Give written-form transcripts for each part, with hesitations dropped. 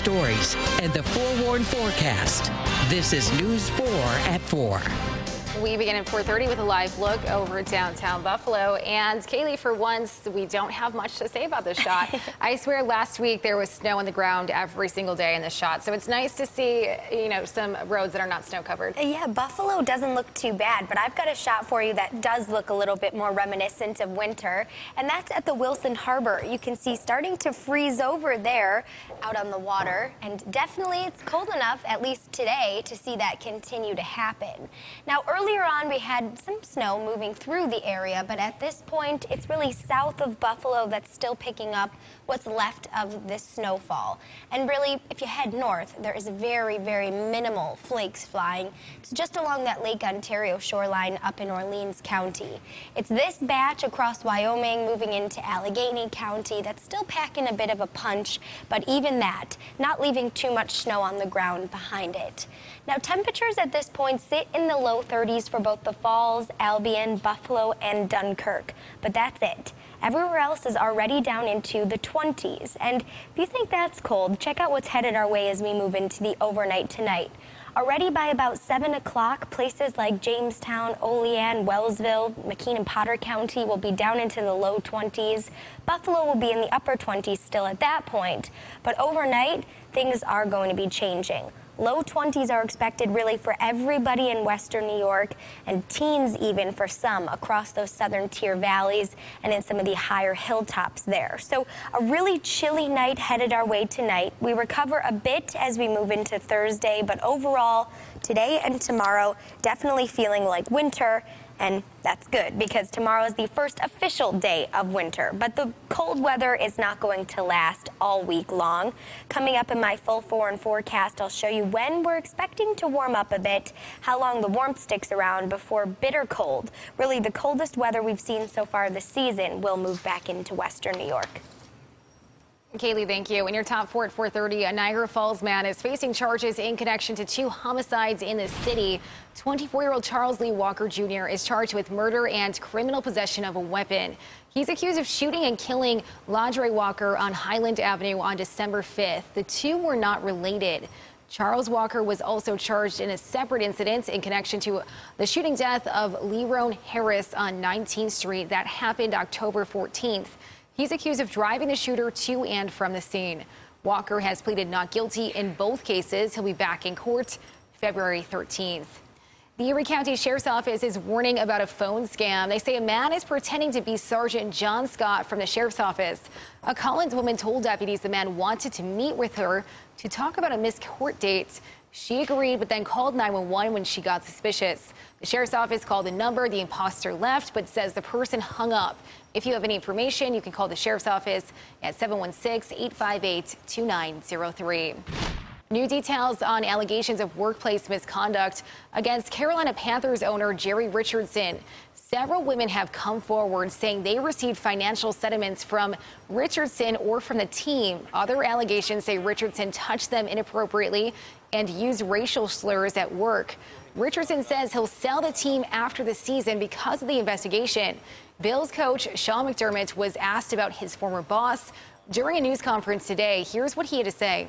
stories and the forewarned forecast. This is News 4 at 4. We begin at 4:30 with a live look over downtown Buffalo. And Kaylee, for once, we don't have much to say about this shot. I swear last week there was snow on the ground every single day in this shot. So it's nice to see, some roads that are not snow covered. Yeah, Buffalo doesn't look too bad, but I've got a shot for you that does look a little bit more reminiscent of winter. And that's at the Wilson Harbor. You can see starting to freeze over there out on the water. And definitely it's cold enough, at least today, to see that continue to happen. Now, earlier on, we had some snow moving through the area, but at this point, it's really south of Buffalo that's still picking up what's left of this snowfall. And really, if you head north, there is very, very minimal flakes flying. It's just along that Lake Ontario shoreline up in Orleans County. It's this batch across Wyoming moving into Allegheny County that's still packing a bit of a punch, but even that, not leaving too much snow on the ground behind it. Now, temperatures at this point sit in the low 30s for both the Falls, Albion, Buffalo, and Dunkirk. But that's it. Everywhere else is already down into the 20s. And if you think that's cold, check out what's headed our way as we move into the overnight tonight. Already by about 7 o'clock, places like Jamestown, Olean, Wellsville, McKean and Potter County will be down into the low 20s. Buffalo will be in the upper 20s still at that point. But overnight, things are going to be changing. Low 20s are expected really for everybody in western New York, and teens even for some across those southern tier valleys and in some of the higher hilltops there. So a really chilly night headed our way tonight. We recover a bit as we move into Thursday, but overall, today and tomorrow, definitely feeling like winter. And that's good because tomorrow is the first official day of winter. But the cold weather is not going to last all week long. Coming up in my full forecast, I'll show you when we're expecting to warm up a bit, how long the warmth sticks around before bitter cold. Really, the coldest weather we've seen so far this season will move back into western New York. Kaylee, thank you. In your top 4 at 4:30, a Niagara Falls man is facing charges in connection to 2 homicides in the city. 24-year-old Charles Lee Walker Jr. is charged with murder and criminal possession of a weapon. He's accused of shooting and killing Ladre Walker on Highland Avenue on December 5th. The two were not related. Charles Walker was also charged in a separate incident in connection to the shooting death of Lerone Harris on 19th Street. That happened October 14th. He's accused of driving the shooter to and from the scene. Walker has pleaded not guilty in both cases. He'll be back in court February 13th. The Erie County Sheriff's Office is warning about a phone scam. They say a man is pretending to be Sergeant John Scott from the Sheriff's Office. A Collins woman told deputies the man wanted to meet with her to talk about a missed court date. She agreed, but then called 911 when she got suspicious. The Sheriff's Office called the number. The imposter left, but says the person hung up. If you have any information, you can call the Sheriff's Office at 716-858-2903. New details on allegations of workplace misconduct against Carolina Panthers owner Jerry Richardson. Several women have come forward saying they received financial settlements from Richardson or from the team. Other allegations say Richardson touched them inappropriately and used racial slurs at work. Richardson says he'll sell the team after the season because of the investigation. Bills coach Sean McDermott was asked about his former boss during a news conference today. Here's what he had to say.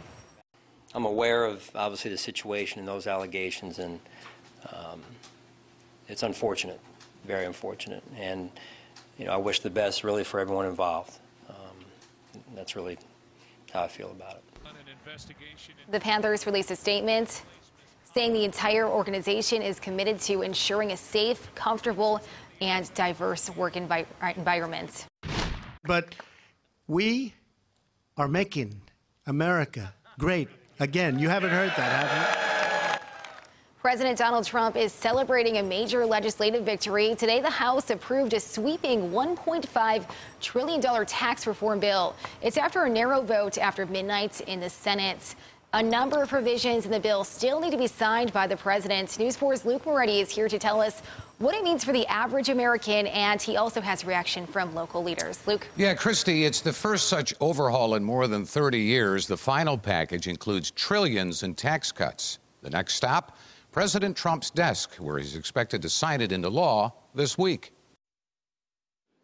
I'm aware of, obviously, the situation and those allegations, and it's unfortunate, very unfortunate. And, I wish the best, really, for everyone involved. That's really how I feel about it. The Panthers released a statement saying the entire organization is committed to ensuring a safe, comfortable, and diverse work environment. But we are making America great again. You haven't heard that, have you? President Donald Trump is celebrating a major legislative victory. Today, the House approved a sweeping $1.5 trillion tax reform bill. It's after a narrow vote after midnight in the Senate. A number of provisions in the bill still need to be signed by the president. News 4's Luke Moretti is here to tell us what it means for the average American, and he also has reaction from local leaders. Luke? Yeah, Christy, it's the first such overhaul in more than 30 years. The final package includes trillions in tax cuts. The next stop, President Trump's desk, where he's expected to sign it into law this week.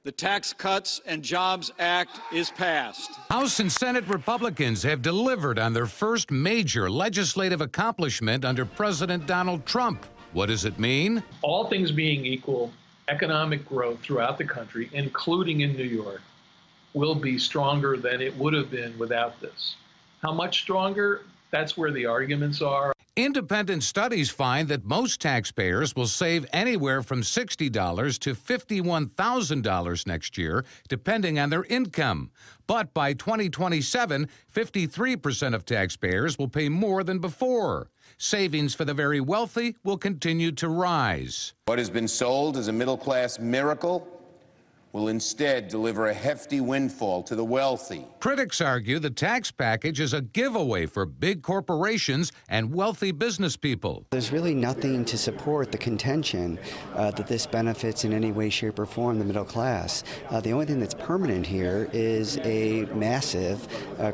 the Tax Cuts and Jobs Act is passed. House and Senate Republicans have delivered on their first major legislative accomplishment under President Donald Trump. What does it mean? All things being equal, economic growth throughout the country, including in New York, will be stronger than it would have been without this. How much stronger? That's where the arguments are. Independent studies find that most taxpayers will save anywhere from $60 to $51,000 next year, depending on their income. But by 2027, 53% of taxpayers will pay more than before. Savings for the very wealthy will continue to rise. What has been sold as a middle-class miracle will instead deliver a hefty windfall to the wealthy. Critics argue the tax package is a giveaway for big corporations and wealthy business people. There's really nothing to support the contention that this benefits in any way, shape, or form the middle class. The only thing that's permanent here is a massive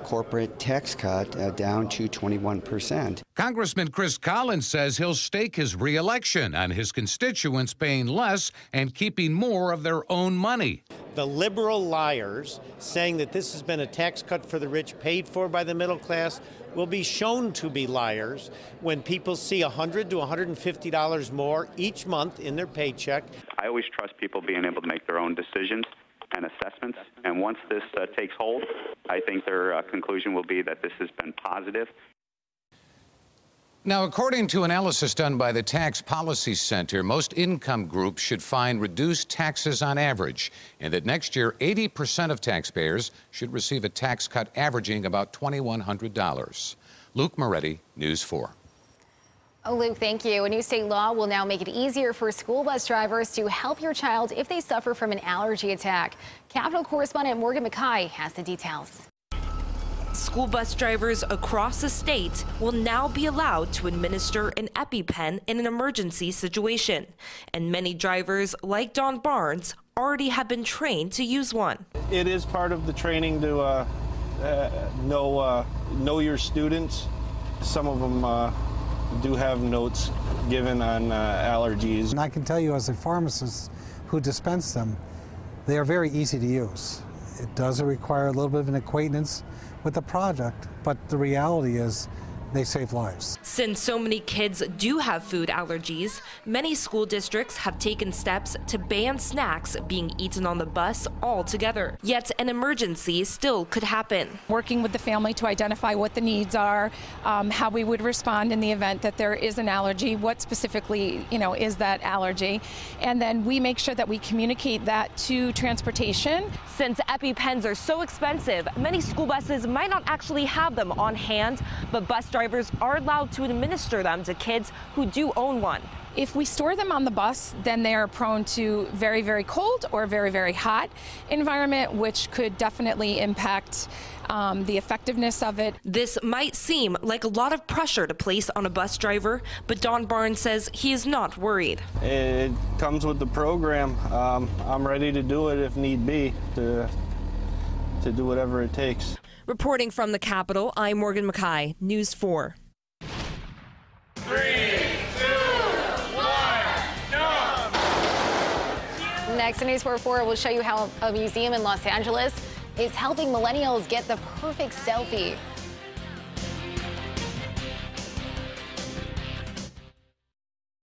corporate tax cut down to 21%. Congressman Chris Collins says he'll stake his re-election on his constituents paying less and keeping more of their own money. The liberal liars saying that this has been a tax cut for the rich paid for by the middle class will be shown to be liars when people see $100 to $150 more each month in their paycheck. I always trust people being able to make their own decisions and assessments, and once this takes hold, I think their conclusion will be that this has been positive. Now, according to analysis done by the Tax Policy Center, most income groups should find reduced taxes on average, and that next year, 80% of taxpayers should receive a tax cut averaging about $2,100. Luke Moretti, News 4. Oh, Luke, thank you. A new state law will now make it easier for school bus drivers to help your child if they suffer from an allergy attack. Capitol correspondent Morgan McKay has the details. School bus drivers across the state will now be allowed to administer an EpiPen in an emergency situation. And many drivers, like Don Barnes, already have been trained to use one. It is part of the training to know your students. Some of them do have notes given on allergies. And I can tell you as a pharmacist who dispense them, they are very easy to use. It does require a little bit of an acquaintance with the product, but the reality is they save lives. Since so many kids do have food allergies, many school districts have taken steps to ban snacks being eaten on the bus altogether. Yet an emergency still could happen. Working with the family to identify what the needs are, how we would respond in the event that there is an allergy, what specifically, is that allergy, and then we make sure that we communicate that to transportation. Since EpiPens are so expensive, many school buses might not actually have them on hand, but bus drivers are allowed to administer them to kids who do own one. If we store them on the bus, then they are prone to very, very cold or very, very hot environment, which could definitely impact the effectiveness of it. This might seem like a lot of pressure to place on a bus driver, but Don Barnes says he is not worried. It comes with the program. I'm ready to do it if need be, to do whatever it takes. Reporting from the Capitol, I'm Morgan McKay, News 4. 3, 2, 1, jump! Next in News 4 will show you how a museum in Los Angeles is helping millennials get the perfect selfie.